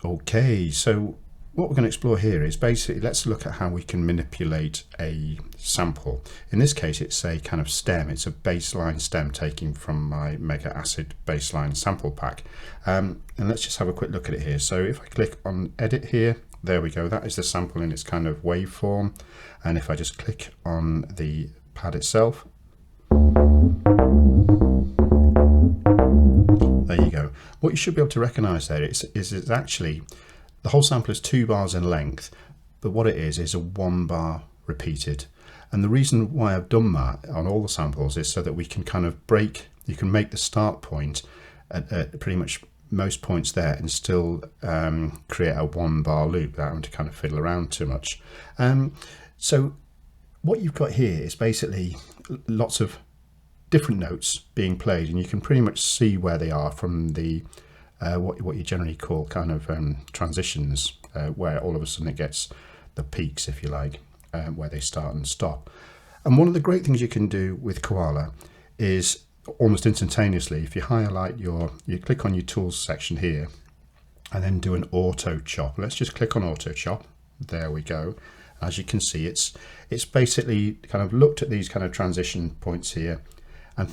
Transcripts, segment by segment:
Okay, so what we're going to explore here is basically, let's look at how we can manipulate a sample. In this case, it's a kind of stem. It's a baseline stem taken from my Mega Acid baseline sample pack. And let's just have a quick look at it here. So if I click on edit here, there we go. That is the sample in its kind of waveform. And if I just click on the pad itself, there you go. What you should be able to recognize there is it's actually, the whole sample is 2 bars in length, but what it is a 1 bar repeated. And the reason why I've done that on all the samples is so that we can kind of break, you can make the start point at pretty much most points there and still create a 1 bar loop without having to kind of fiddle around too much. So what you've got here is basically lots of different notes being played, and you can pretty much see where they are from the what you generally call kind of transitions, where all of a sudden it gets the peaks, if you like, where they start and stop. And one of the great things you can do with Koala is almost instantaneously, if you highlight you click on your tools section here and then do an auto chop. Let's just click on auto chop. There we go. As you can see, it's basically kind of looked at these kind of transition points here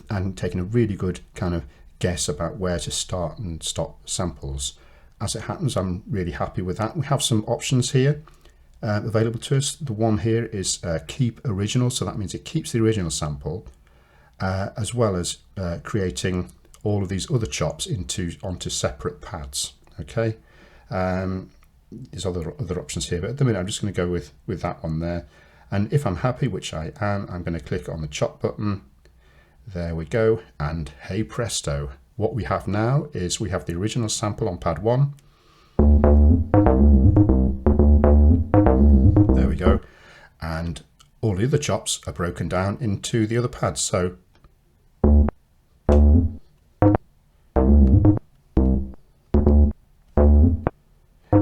and taking a really good kind of guess about where to start and stop samples. As it happens, I'm really happy with that. We have some options here available to us. The one here is keep original, so that means it keeps the original sample as well as creating all of these other chops onto separate pads. Okay, there's other options here, but at the minute I'm just going to go with that one there. And if I'm happy, which I am, I'm going to click on the chop button. There we go, and hey presto, what we have now is we have the original sample on pad 1. There we go, and all the other chops are broken down into the other pads. So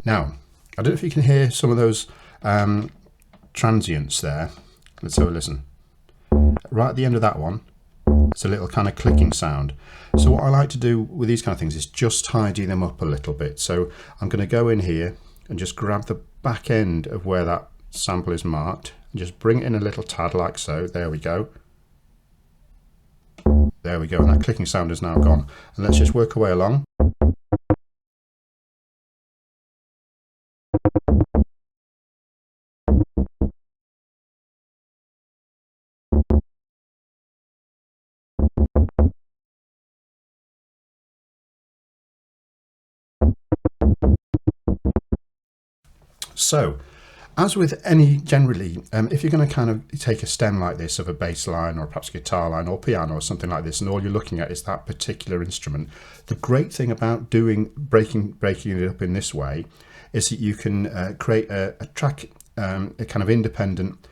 now, I don't know if you can hear some of those transients there. Let's have a listen. Right at the end of that one, it's a little kind of clicking sound. So what I like to do with these kind of things is just tidy them up a little bit. So I'm going to go in here and just grab the back end of where that sample is marked and just bring it in a little tad like so. There we go. There we go. And that clicking sound is now gone. And let's just work our way along. So, as with any generally, if you're going to kind of take a stem like this of a bass line or perhaps guitar line or piano or something like this, and all you're looking at is that particular instrument, the great thing about breaking it up in this way is that you can create a track, a kind of independent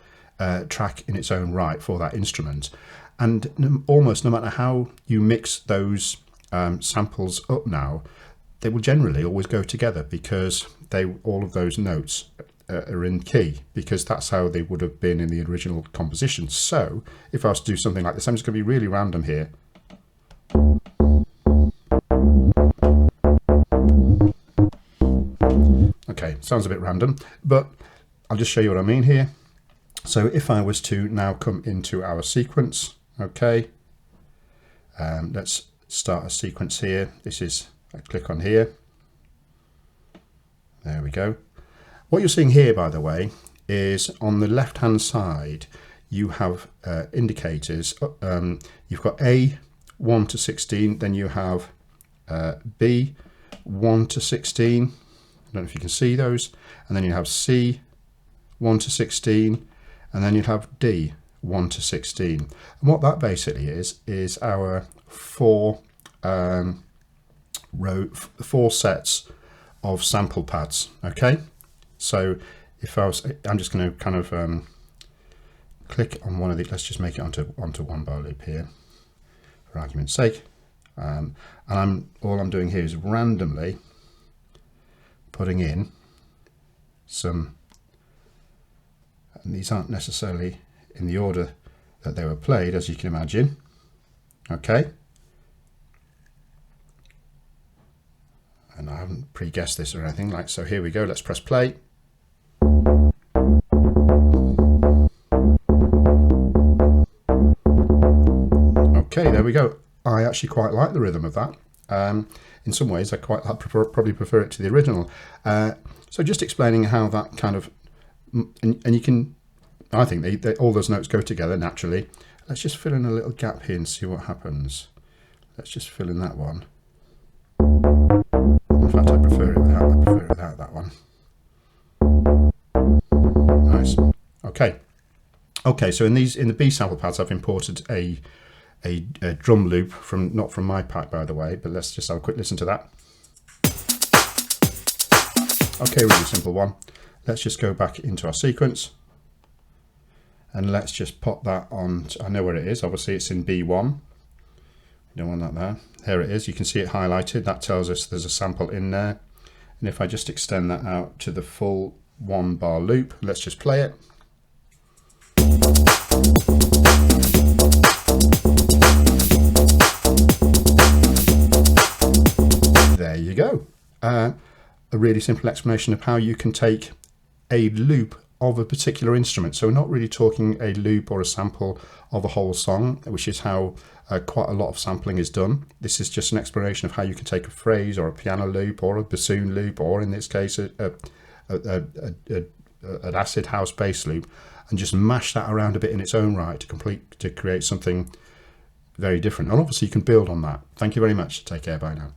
track in its own right for that instrument. And almost no matter how you mix those samples up now, they will generally always go together because all of those notes are in key, because that's how they would have been in the original composition. So if I was to do something like this, I'm just going to be really random here. Okay, sounds a bit random, but I'll just show you what I mean here. So if I was to now come into our sequence, okay, let's start a sequence here. I click on here. There we go. What you're seeing here, by the way, is on the left hand side you have indicators. You've got A 1 to 16, then you have B 1 to 16. I don't know if you can see those, and then you have C 1 to 16, and then you have D 1 to 16. And what that basically is our four sets of sample pads. Okay, so if I'm just going to kind of click on one of these. Let's just make it onto 1 bar loop here for argument's sake, and all I'm doing here is randomly putting in some, and these aren't necessarily in the order that they were played, as you can imagine. Okay, And I haven't pre-guessed this or anything, like so. Here we go, let's press play. Okay, there we go. I actually quite like the rhythm of that. In some ways I probably prefer it to the original. So just explaining how that kind of, and you can, I think all those notes go together naturally. Let's just fill in a little gap here and see what happens. Let's just fill in that one. In fact, I prefer it without that one. Nice. Okay, so in the B sample pads I've imported a drum loop not from my pack, by the way, but let's just have a quick listen to that. Okay, really simple one. Let's just go back into our sequence and let's just pop that on. I know where it is. Obviously it's in B1. You don't want that there. There it is. You can see it highlighted. That tells us there's a sample in there. And if I just extend that out to the full 1 bar loop, let's just play it. There you go. A really simple explanation of how you can take a loop of a particular instrument. So we're not really talking a loop or a sample of a whole song, which is how quite a lot of sampling is done. This is just an explanation of how you can take a phrase or a piano loop or a bassoon loop, or in this case an acid house bass loop, and just mash that around a bit in its own right to create something very different. And obviously you can build on that. Thank you very much. Take care. Bye now.